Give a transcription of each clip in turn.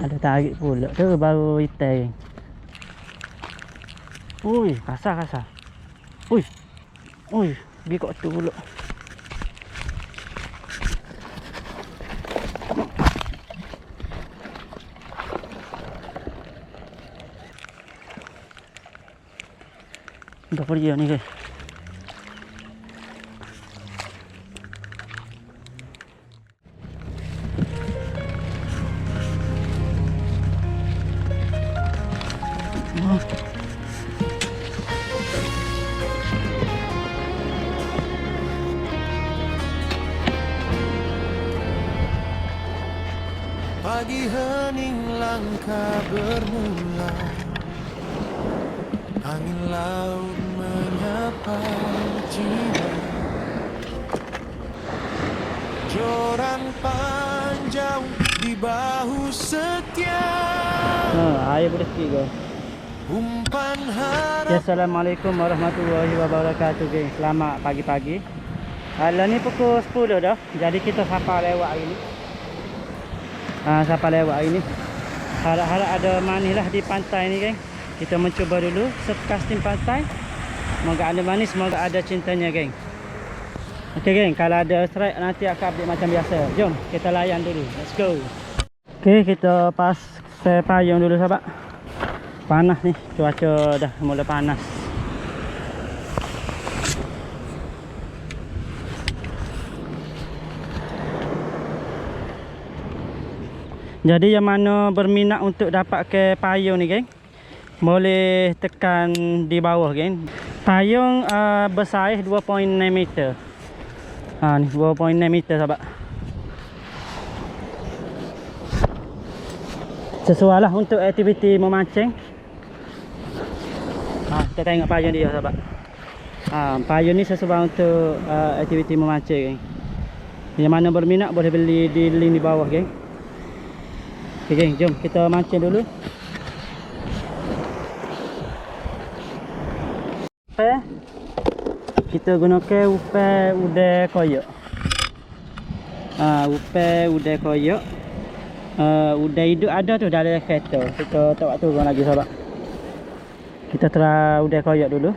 Ada tarik pula. Tu baru itai. Ui, kasar. Ui. Pergi kat tu pula. Dah pergi ni guys. Pagi hening langkah bermula, angin laut menyapa jiwa, joran panjang di bahu setia. Air boleh sikit guys. Umpan harap. Assalamualaikum warahmatullahi wabarakatuh guys. Selamat pagi-pagi. Lah ni pukul 10 dah. Jadi kita sapa lewat hari ni. Sapa lewat hari ni. Harap-harap ada manis lah di pantai ni geng. Kita mencuba dulu casting pantai. Semoga ada manis, semoga ada cintanya geng. Okey geng, kalau ada strike nanti akan update macam biasa. Jom kita layan dulu. Let's go. Okey, kita pas payung dulu sahabat. Panas ni, cuaca dah mula panas. Jadi yang mana berminat untuk dapat ke payung ni geng, boleh tekan di bawah geng. Payung bersaiz 2.6 meter. Ni 2.6 meter sahabat. Sesuai lah untuk aktiviti memancing. Kita tengok payung dia sahabat. Payung ni sesuai untuk aktiviti memancing geng. Yang mana berminat boleh beli di link di bawah geng. Okay, geng, jom kita mancing dulu. Kita gunakan upah udai koyak. Upah udai koyak. Udai hidup ada tu dalam kereta. Kita tak waktu turun lagi sahabat. Kita try udai koyak dulu.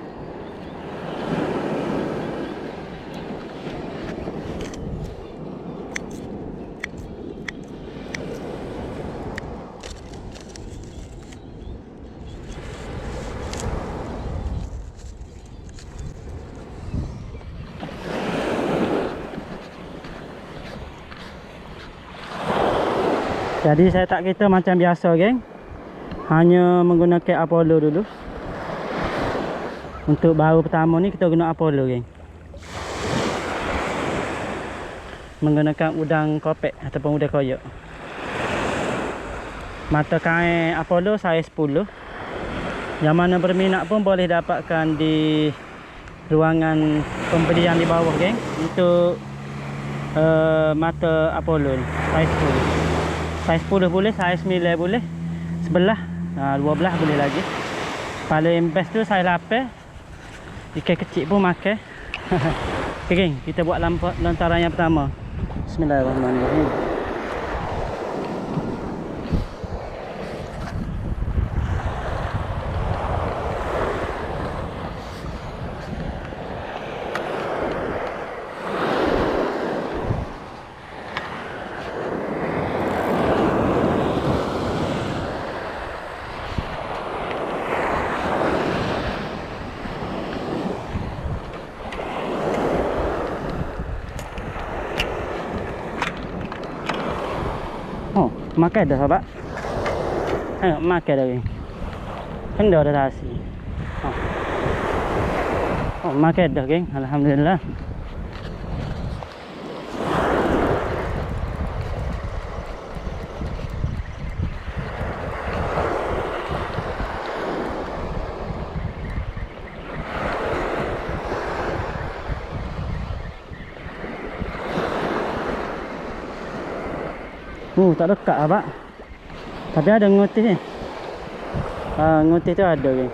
Jadi saya tak kira macam biasa geng. Hanya menggunakan Apollo dulu. Untuk baru pertama ni kita guna Apollo geng. Menggunakan udang kopek ataupun udang koyak. Mata kain Apollo saiz 10. Yang mana berminat pun boleh dapatkan di ruangan pembelian di bawah geng. Untuk mata Apollo ni saiz 10. Saiz 10 boleh, saiz 9 boleh. Sebelah 12 boleh lagi. Paling best tu saiz 8. Ikan kecil pun makan. Okay geng, kita buat lontaran yang pertama. Bismillahirrahmanirrahim. Makan dah sahabat. Tengok makan dah geng. Hendak dah nasi. Makan dah geng. Alhamdulillah. Tak dekat abang. Tapi ada ngutih ni. Ngutih tu ada geng.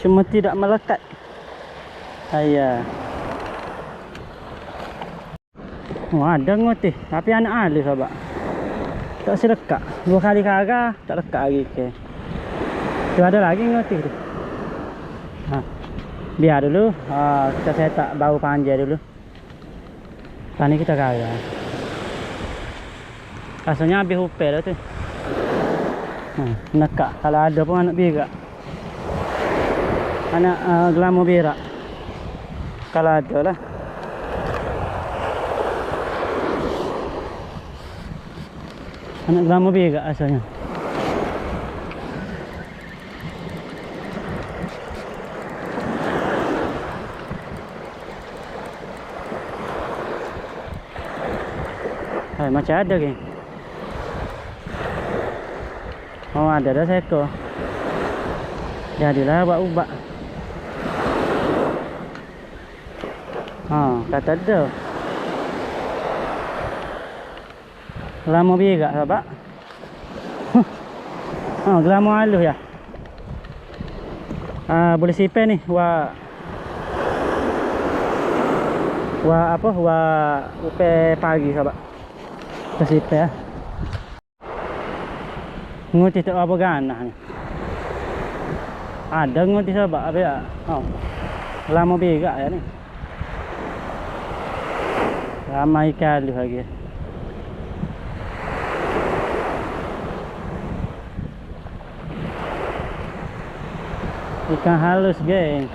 Cuma tidak melekat. Ayah. Ada ngutih. Tapi anak alus abang. Tak selekat. 2 kali karah tak lekat lagi. Okey. Tu ada lagi ngoti tu. Ha. Biar dulu. Kita set tak bau panjang dulu. Lepas ni kita karah. Rasanya habis upel dah tu. Nekak. Kalau ada pun anak berak. Anak gelamo berak. Kalau ada lah. Anak gelamo berak asalnya. Hai, macam ada ke? Oh, ada dah seekor. Jadilah buat ubak. Kata ada. Lama berak sahabat. Gelamo halus ya. Boleh sipai ni. Wah apa? Wah upai pagi sahabat. Sipai ya. Nguti tak apa ganah ni. Ada nguti sahabat apa ya? Lama berak ya ni. Ramai ikan lagi. Ikan halus geng.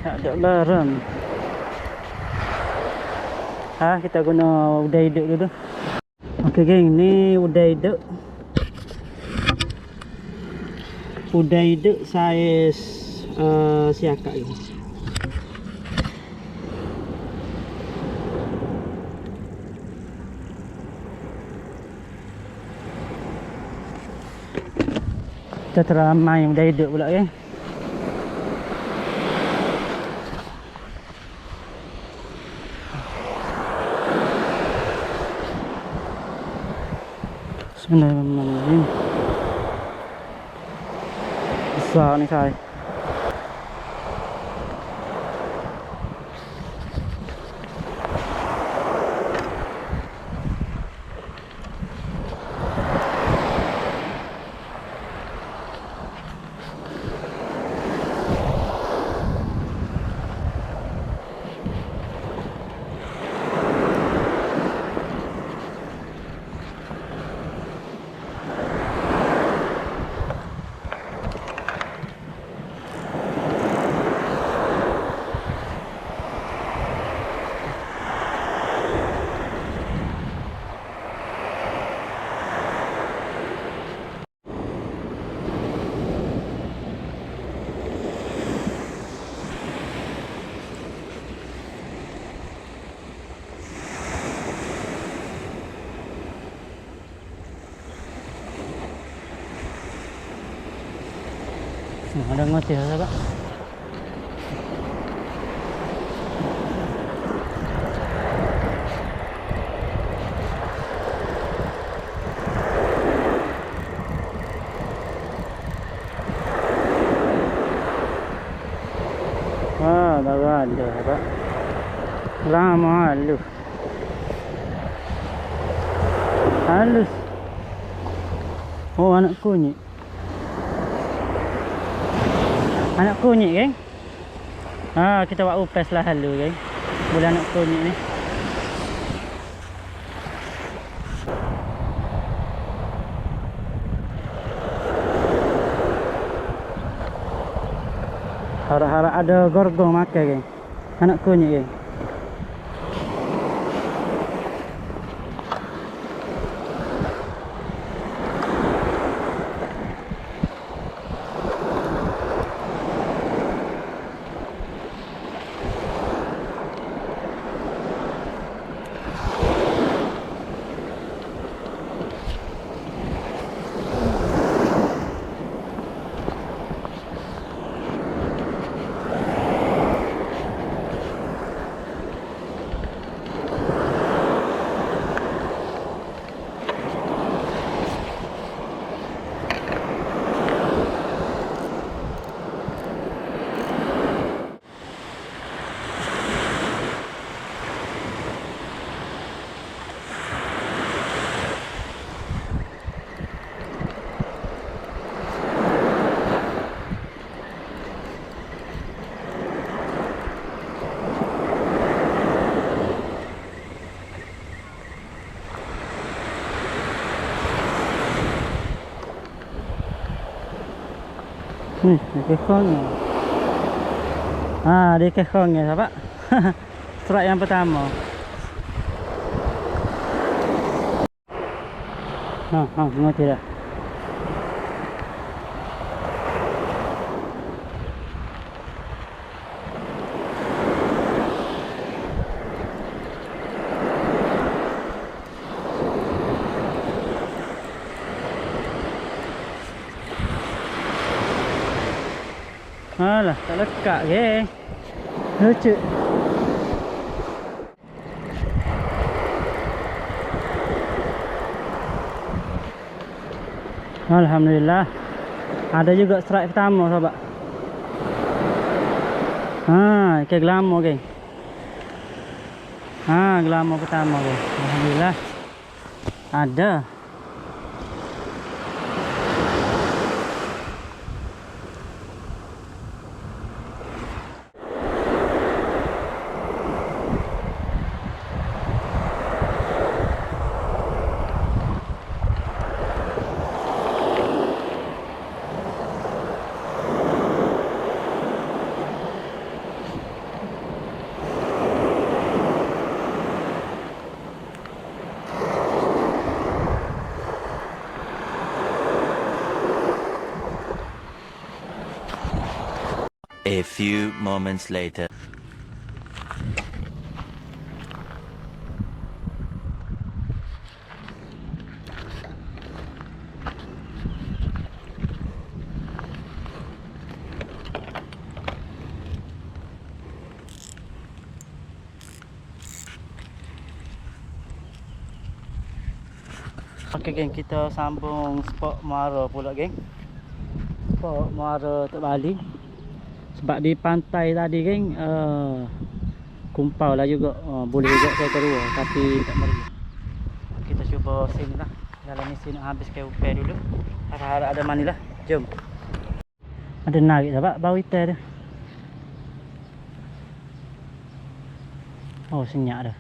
Tak ada larang. Kita guna udai hidup dulu. Okey geng, ni udai hidup. Udai hidup saiz siakak ni. Kita teramai udai hidup pula geng. Bismillahirrahmanirrahim. Besar ni saya. Ada ngoceh sahabat. Baru ada sahabat. Lama halus. Halus. Oh, anak kunyit. Anak kunyit geng. Kita buat upes lah halu geng. Boleh anak kunyit ni. Harap-harap ada gorgong makan geng. Anak kunyit geng. Nih, di kekongnya. Di kekongnya, sahabat. Strike yang pertama. Ngerti dah. Alah, tak lekat ke. Lucu. Alhamdulillah. Ada juga strike pertama, sahabat. Ikan gelamo, geng. Gelamo pertama, geng. Alhamdulillah. Ada. A few moments later. Okey, geng, kita sambung spot muara pula, geng. Spot muara Tok Bali. Sebab di pantai tadi, geng, kumpau lah juga. Boleh juga saya kedua, tapi tak mari. Kita cuba sini lah. Jalan ni sini habis ke upaya dulu. Harap-harap ada mani lah. Jom. Ada narik sahabat, bau hitam dia. Oh, senyap dah.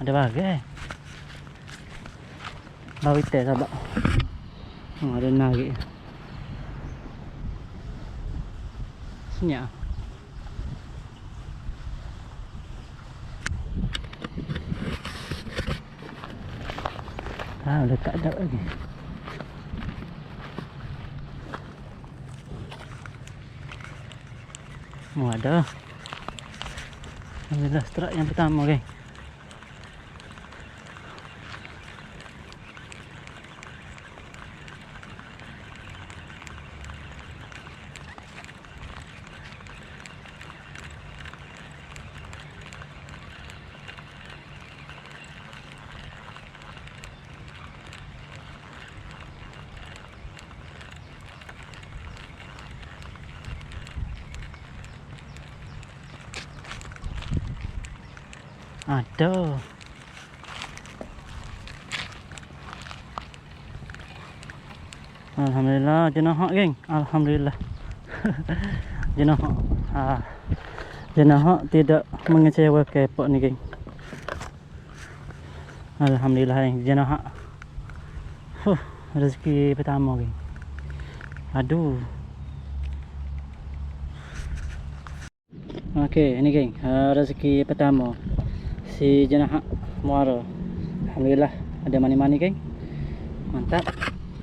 Ada bagai. Bau hitam sahabat. Ada narik. Senyap. Dekat dak lagi. Ada. Alhamdulillah, strike yang pertama, geng. Ada. Alhamdulillah, jenah hak, geng. Alhamdulillah. Jenah hak. Jenah hak tidak mengecewakan pot ni, geng. Alhamdulillah, geng. Jenah hak. Rezeki pertama, geng. Aduh. Okey, ini, geng. Rezeki pertama. Si jenah muara. Alhamdulillah, ada mani-mani, geng. Mantap.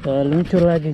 Luncur lagi.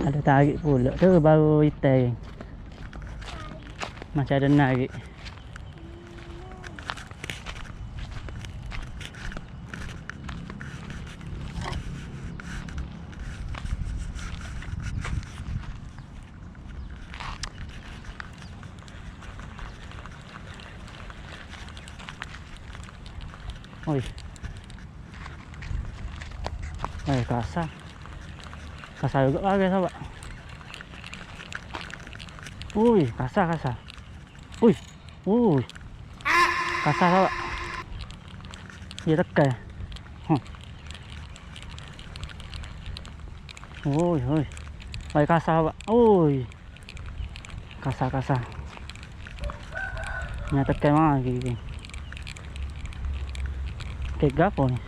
Ada tarik pula tu baru hitam. Macam ada narik. Oi. Kasar. Kasar juga lagi sahabat. Ui, kasar. Ui. Kasar sahabat. Dia tekan. Ui. Baik kasar sahabat. Ui. Kasar. Ni tekan mana lagi. Tega apa ni?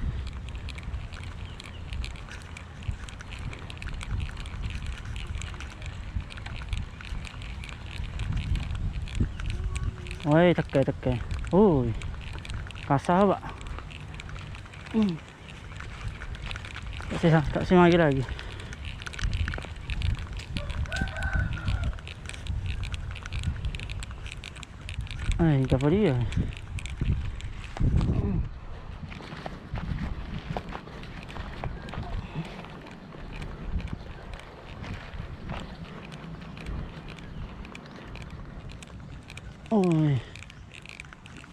Oi, tekan. Ui. Kasar pak. Tak simak lagi. Apa dia?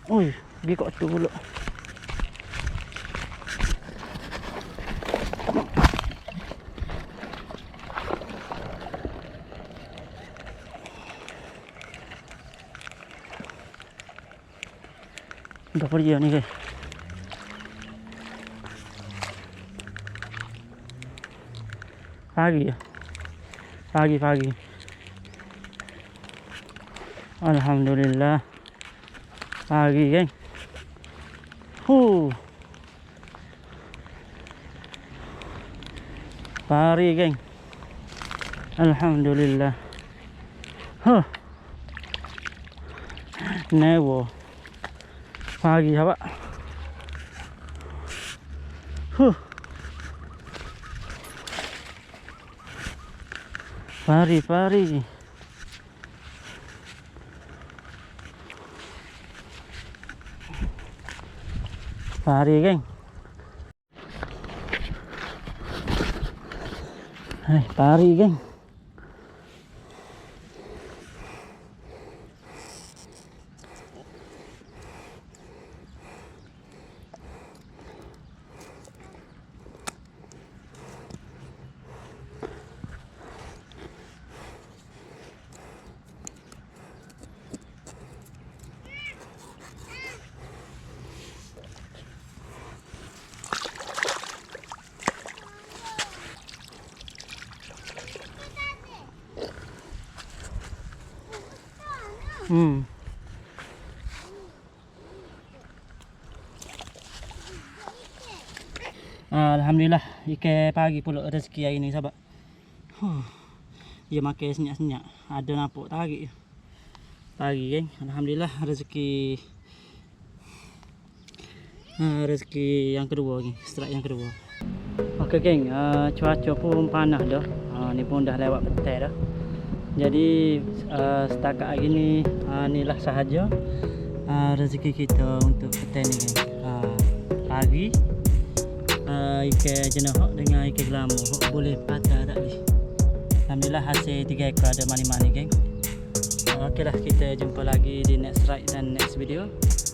Oi, pergi kat tu pula. Dah pergi ni guys. Pagi. Alhamdulillah. Pagi geng. Pagi geng. Alhamdulillah. Newo. Pagi sahabat. Pari. Pari geng. Pari geng. Alhamdulillah, ikan pagi pula rezeki hari ni sahabat. Dia makan senyap-senyap. Ada nampak tarik pagi geng. Alhamdulillah rezeki yang kedua geng, strike yang kedua. Okey geng, cuaca pun panas dah. Ni pun dah lewat petang dah. Jadi setakat hari ni inilah sahaja rezeki kita untuk petang ni geng. Pagi ikan jenahak dengan ikan gelamur boleh patah tak ni. Alhamdulillah hasil 3 ekor ada mani-mani geng. Okeylah, kita jumpa lagi di next ride dan next video.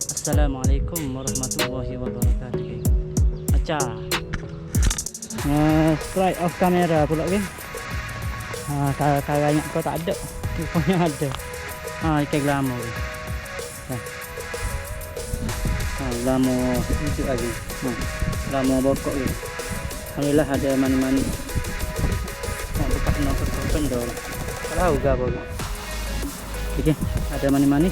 Assalamualaikum warahmatullahi wabarakatuh geng. Acah. Strike off kamera pula geng. Karanya kau tak ada. Rupanya ada. Ikan gelamur. Gelamur itu lagi. Gelamur bokok ni. Alhamdulillah ada mani-mani. Buka nak ke pendor. Tahu ke apa? Okey, ada mani-mani.